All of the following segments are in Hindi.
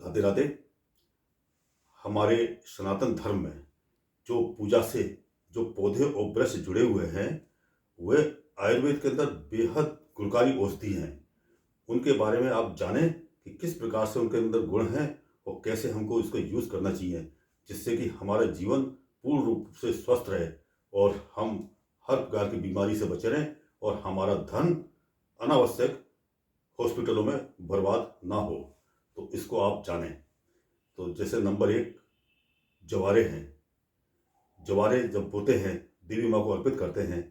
राधे राधे। हमारे सनातन धर्म में जो पूजा से जो पौधे और वृक्ष जुड़े हुए हैं, वे आयुर्वेद के अंदर बेहद गुणकारी औषधि हैं। उनके बारे में आप जानें कि किस प्रकार से उनके अंदर गुण हैं और कैसे हमको इसको यूज़ करना चाहिए, जिससे कि हमारा जीवन पूर्ण रूप से स्वस्थ रहे और हम हर प्रकार की बीमारी से बचे रहें और हमारा धन अनावश्यक हॉस्पिटलों में बर्बाद ना हो। तो इसको आप जानें। तो जैसे नंबर 1 जवारे हैं। जवारे जब बोते हैं, देवी माँ को अर्पित करते हैं,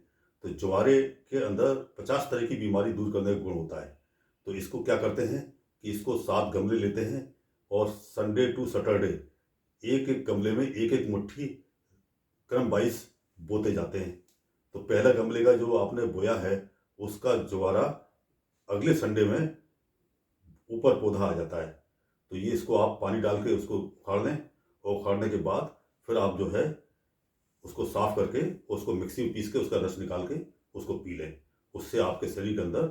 तो जवारे के अंदर 50 तरह की बीमारी दूर करने का गुण होता है। तो इसको क्या करते हैं कि इसको 7 गमले लेते हैं और संडे टू सैटरडे एक एक गमले में एक एक मुट्ठी क्रम वाइज बोते जाते हैं। तो पहला गमले का जो आपने बोया है, उसका जवारा अगले संडे में ऊपर पौधा आ जाता है। तो ये इसको आप पानी डाल के उसको उखाड़ लें और उखाड़ने के बाद फिर आप जो है उसको साफ करके उसको मिक्सी में पीस के उसका रस निकाल के उसको पी लें। उससे आपके शरीर के अंदर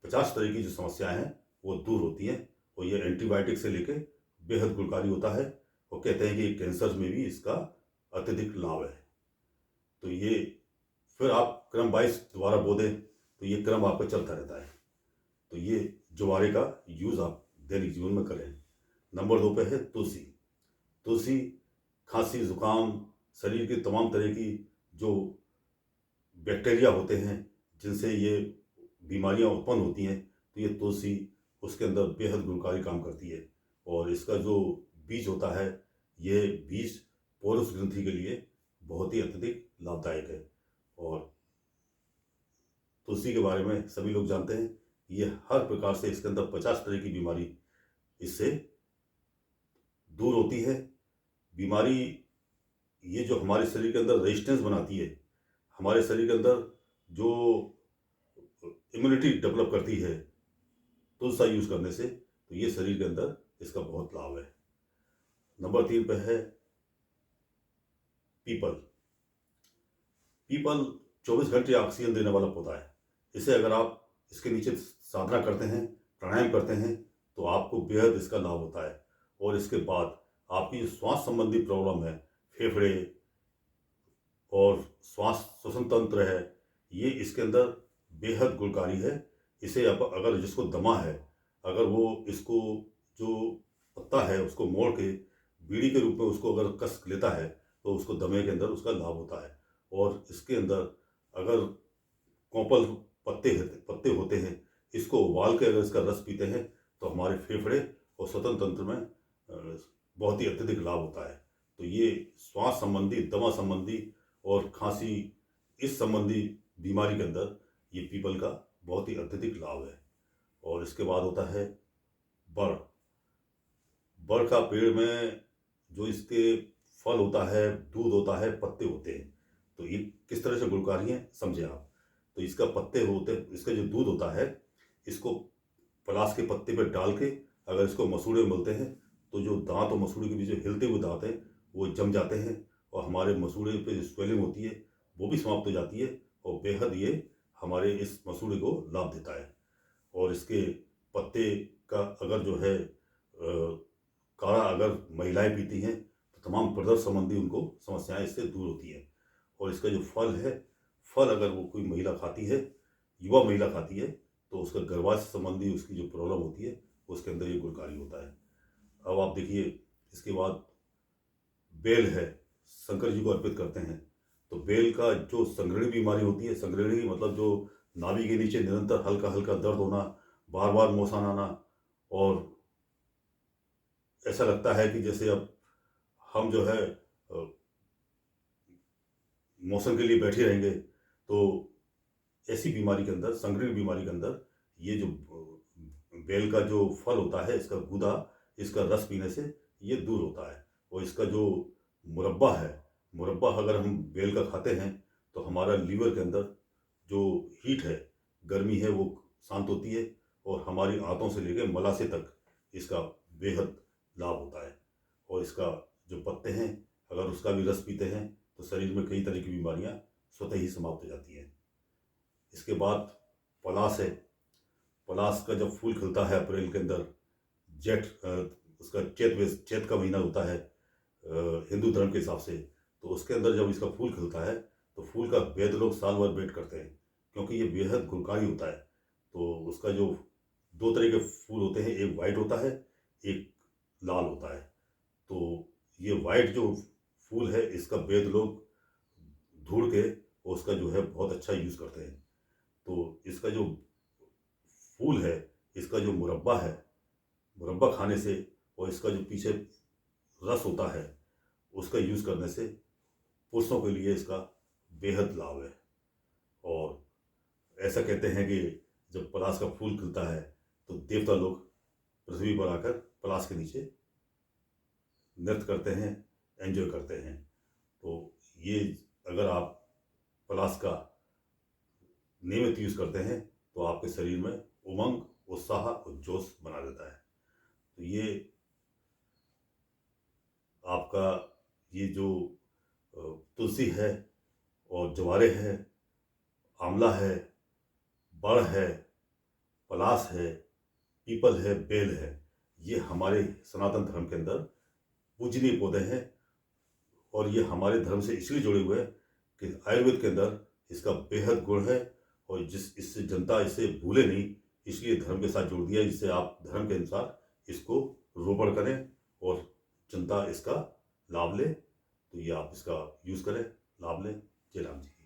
50 तरह की जो समस्याएं हैं वो दूर होती हैं और ये एंटीबायोटिक से लेके बेहद गुणकारी होता है। और कहते हैं कि कैंसर में भी इसका अत्यधिक लाभ है। तो ये फिर आप क्रम वाइज दोबारा बो दें तो ये क्रम आपका चलता रहता है। तो ये जवारे का यूज़ आप दैनिक जीवन में करें। नंबर 2 पे है तुलसी। तुलसी खांसी जुकाम शरीर के तमाम तरह की जो बैक्टीरिया होते हैं जिनसे ये बीमारियां उत्पन्न होती हैं, तो ये तुलसी उसके अंदर बेहद गुणकारी काम करती है। और इसका जो बीज होता है, ये बीज पौरुष ग्रंथि के लिए बहुत ही अत्यधिक लाभदायक है। और तुलसी के बारे में सभी लोग जानते हैं, ये हर प्रकार से इसके अंदर 50 तरह की बीमारी इससे दूर होती है। बीमारी ये जो हमारे शरीर के अंदर रेजिस्टेंस बनाती है, हमारे शरीर के अंदर जो इम्यूनिटी डेवलप करती है तुलसा यूज करने से, तो ये शरीर के अंदर इसका बहुत लाभ है। नंबर 3 पे है पीपल। पीपल 24 घंटे ऑक्सीजन देने वाला पौधा है। इसे अगर आप इसके नीचे साधना करते हैं, प्राणायाम करते हैं, तो आपको बेहद इसका लाभ होता है। और इसके बाद आपकी जो श्वास संबंधी प्रॉब्लम है, फेफड़े और श्वास श्वसन तंत्र है, ये इसके अंदर बेहद गुणकारी है। इसे अगर जिसको दमा है, अगर वो इसको जो पत्ता है उसको मोड़ के बीड़ी के रूप में उसको अगर कस लेता है, तो उसको दमे के अंदर उसका लाभ होता है। और इसके अंदर अगर कॉपल पत्ते होते हैं, इसको उबाल के अगर इसका रस पीते हैं, तो हमारे फेफड़े और श्वसन तंत्र में बहुत ही अत्यधिक लाभ होता है। तो ये श्वास संबंधी, दमा संबंधी और खांसी इस संबंधी बीमारी के अंदर ये पीपल का बहुत ही अत्यधिक लाभ है। और इसके बाद होता है बड़। बड़ का पेड़ में जो इसके फल होता है, दूध होता है, पत्ते होते हैं, तो ये किस तरह से गुणकारी हैं समझे आप। तो इसका पत्ते होते, इसका जो दूध होता है, इसको पलाश के पत्ते पे डाल के अगर इसको मसूड़े में मलते हैं, तो जो दांत और मसूड़े के बीच जो हिलते हुए दांत हैं वो जम जाते हैं और हमारे मसूड़े पे जो स्वेलिंग होती है वो भी समाप्त हो जाती है। और बेहद ये हमारे इस मसूड़े को लाभ देता है। और इसके पत्ते का अगर जो है काढ़ा अगर महिलाएं पीती हैं, तो तमाम प्रदर्भ संबंधी उनको समस्याएं इससे दूर होती हैं। और इसका जो फल है, फल अगर वो कोई महिला खाती है, युवा महिला खाती है, तो उसका गर्भाशय संबंधी उसकी जो प्रॉब्लम होती है उसके अंदर ये गुणकारी होता है। अब आप देखिए, इसके बाद बेल है, शंकर जी को अर्पित करते हैं। तो बेल का जो संग्रहणी बीमारी होती है, संग्रहणी मतलब जो नाभि के नीचे निरंतर हल्का हल्का दर्द होना, बार बार मोशन आना, और ऐसा लगता है कि जैसे अब हम जो है मोशन के लिए बैठे रहेंगे, तो ऐसी बीमारी के अंदर, संग्रहणी बीमारी के अंदर, ये जो बेल का जो फल होता है, इसका गूदा, इसका रस पीने से ये दूर होता है। और इसका जो मुरब्बा है, मुरब्बा अगर हम बेल का खाते हैं, तो हमारा लीवर के अंदर जो हीट है, गर्मी है, वो शांत होती है और हमारी आंतों से लेकर मलाशय तक इसका बेहद लाभ होता है। और इसका जो पत्ते हैं, अगर उसका भी रस पीते हैं, तो शरीर में कई तरह की बीमारियां स्वतः ही समाप्त हो जाती हैं। इसके बाद पलाश है। पलाश का जब फूल खिलता है अप्रैल के अंदर, जेठ उसका चैत का महीना होता है हिंदू धर्म के हिसाब से, तो उसके अंदर जब इसका फूल खिलता है तो फूल का वैद्य लोग साल भर वेट करते हैं, क्योंकि ये बेहद गुणकारी होता है। तो उसका जो दो तरह के फूल होते हैं, एक वाइट होता है, एक लाल होता है। तो ये वाइट जो फूल है इसका वैद्य लोग ढूंढ के उसका जो है बहुत अच्छा यूज़ करते हैं। तो इसका जो फूल है, इसका जो मुरब्बा है, मुरब्बा खाने से और इसका जो पीछे रस होता है उसका यूज़ करने से पुरुषों के लिए इसका बेहद लाभ है। और ऐसा कहते हैं कि जब पलाश का फूल खिलता है तो देवता लोग पृथ्वी पर आकर पलाश के नीचे नृत्य करते हैं, एंजॉय करते हैं। तो ये अगर आप पलाश का नियमित यूज़ करते हैं तो आपके शरीर में उमंग, उत्साह और जोश बना देता है। तो ये आपका ये जो तुलसी है और जवारे है, आंवला है, बड़ है, पलाश है, पीपल है, बेल है, ये हमारे सनातन धर्म के अंदर पूजनीय पौधे हैं। और ये हमारे धर्म से इसलिए जुड़े हुए हैं कि आयुर्वेद के अंदर इसका बेहद गुण है, और इससे जनता इसे भूले नहीं, इसलिए धर्म के साथ जोड़ दिया, जिससे आप धर्म के अनुसार इसको रोपण करें और जनता इसका लाभ ले। तो ये आप इसका यूज़ करें, लाभ लें। जय राम जी।